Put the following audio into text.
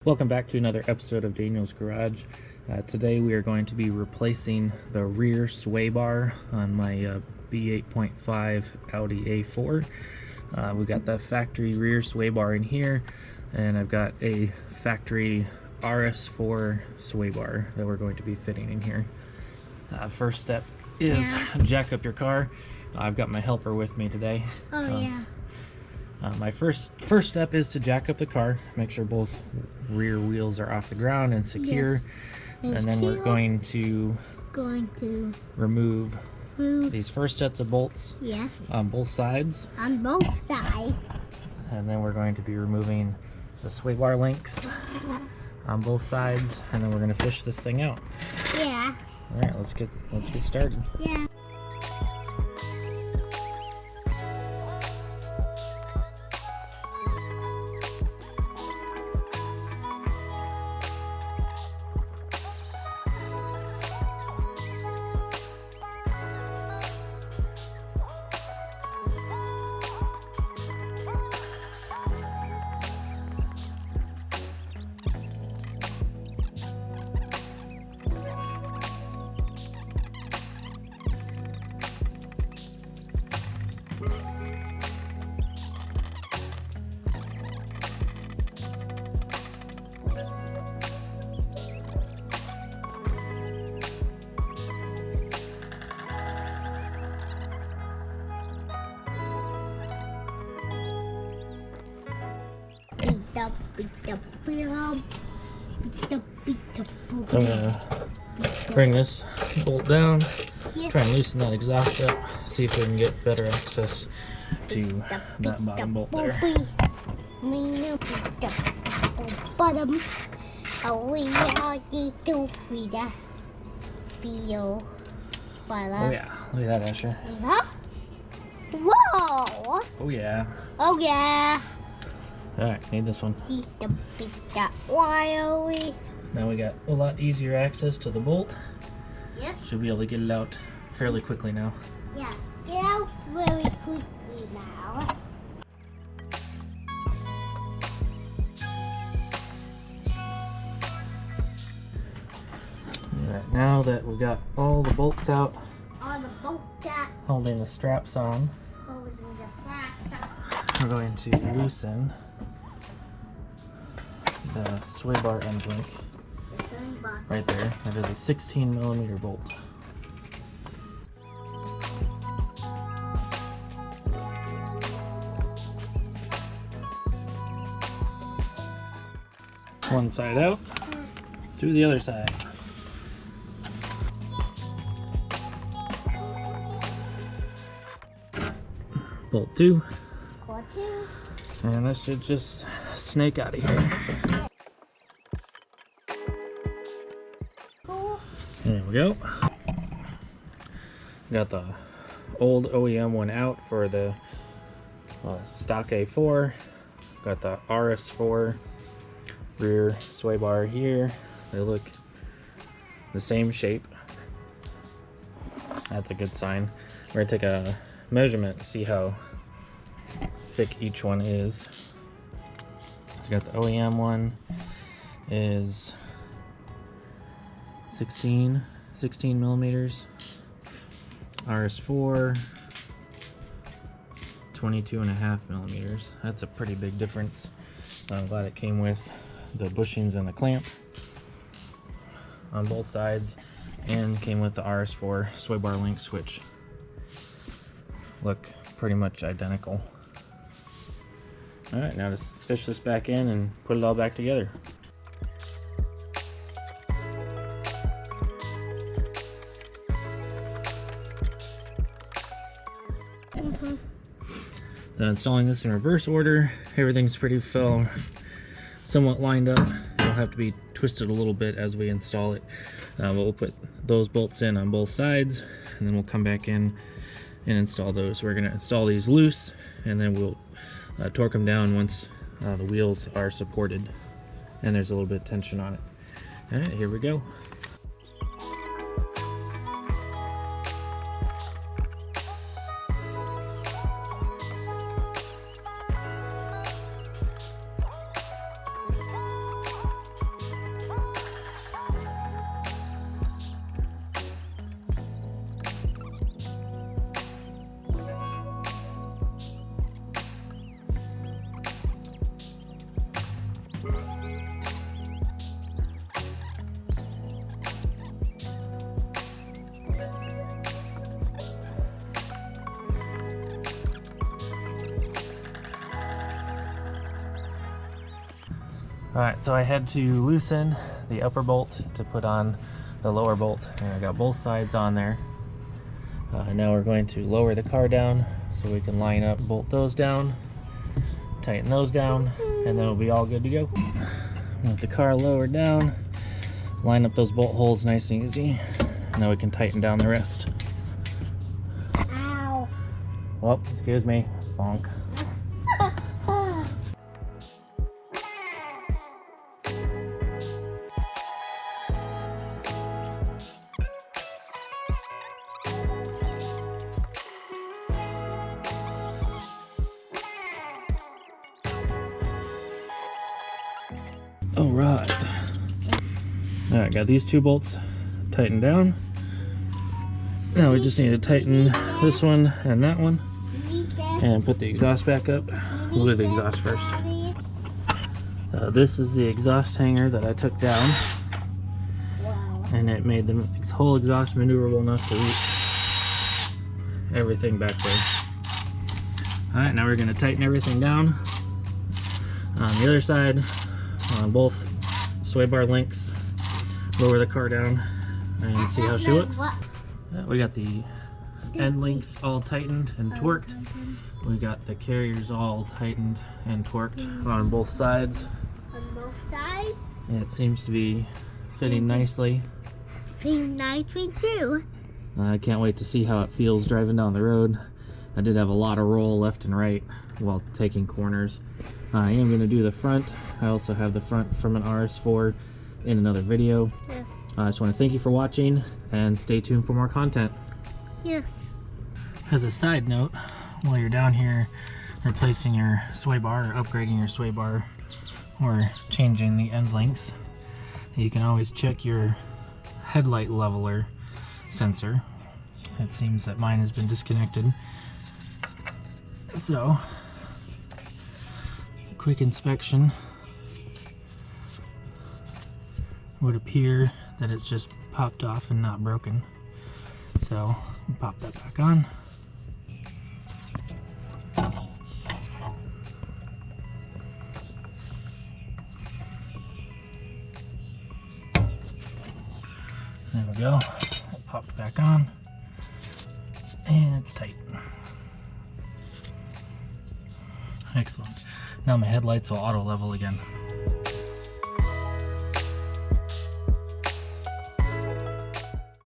Welcome back to another episode of Daniel's Garage. Today we are going to be replacing the rear sway bar on my b8.5 Audi A4. We got the factory rear sway bar in here, and I've got a factory RS4 sway bar that we're going to be fitting in here. First step is jack up your car. I've got my helper with me today. My first step is to jack up the car, make sure both rear wheels are off the ground and secure, and then we're going to remove these first sets of bolts on both sides. And then we're going to be removing the sway bar links on both sides, and then we're going to fish this thing out. Yeah. All right, let's get started. Yeah. I'm gonna bring this bolt down, try and loosen that exhaust up, see if we can get better access to that bottom bolt there. Oh yeah, look at that, Asher. Whoa! Oh yeah. Oh yeah! Alright, need this one. Why are we? Now we got a lot easier access to the bolt. Yes. Should be able to get it out fairly quickly now. Yeah, get out very quickly now. Alright, now that we got all the bolts out, On the boat that holding the straps on, holding the flat. we're going to loosen the sway bar end link right there. That is a 16mm bolt. One side out, through the other side. Bolt 2. And this should just snake out of here. There we go. Got the old OEM one out for the stock A4. Got the RS4 rear sway bar here. They look the same shape. That's a good sign. We're gonna take a measurement to see how thick each one is. You got the OEM one is 16 millimeters. RS4 22.5 millimeters. That's a pretty big difference. I'm glad it came with the bushings and the clamp on both sides, and came with the RS4 sway bar links, which look pretty much identical. Alright, now just fish this back in and put it all back together. Then installing this in reverse order, everything's pretty somewhat lined up. It'll have to be twisted a little bit as we install it. But we'll put those bolts in on both sides, and then we'll come back in and install those. We're going to install these loose, and then we'll torque them down once the wheels are supported and there's a little bit of tension on it. All right, here we go. Alright, so I had to loosen the upper bolt to put on the lower bolt, and I got both sides on there. Now we're going to lower the car down so we can line up, bolt those down, tighten those down, and then we'll be all good to go. With the car lowered down, line up those bolt holes nice and easy, and then we can tighten down the rest. Ow. Oh, excuse me, bonk. Alright. Alright, got these two bolts tightened down. Now we just need to tighten this one and that one and put the exhaust back up. We'll do the exhaust first. So this is the exhaust hanger that I took down, and it made the whole exhaust maneuverable enough to reach everything back there. Alright, now we're going to tighten everything down. On the other side, on both sway bar links, lower the car down and see how she looks. We got the end links all tightened and torqued. We got the carriers all tightened and torqued on both sides. On both sides? And it seems to be fitting nicely. Fitting nicely too. I can't wait to see how it feels driving down the road. I did have a lot of roll left and right while taking corners. I am going to do the front. I also have the front from an RS4 in another video. Yes. I just want to thank you for watching and stay tuned for more content. Yes. As a side note, while you're down here replacing your sway bar or upgrading your sway bar or changing the end links, you can always check your headlight leveler sensor. It seems that mine has been disconnected. So, quick inspection would appear that it's just popped off and not broken. So, we'll pop that back on. There we go. Pop it back on. And it's tight. Excellent. Now my headlights will auto level again.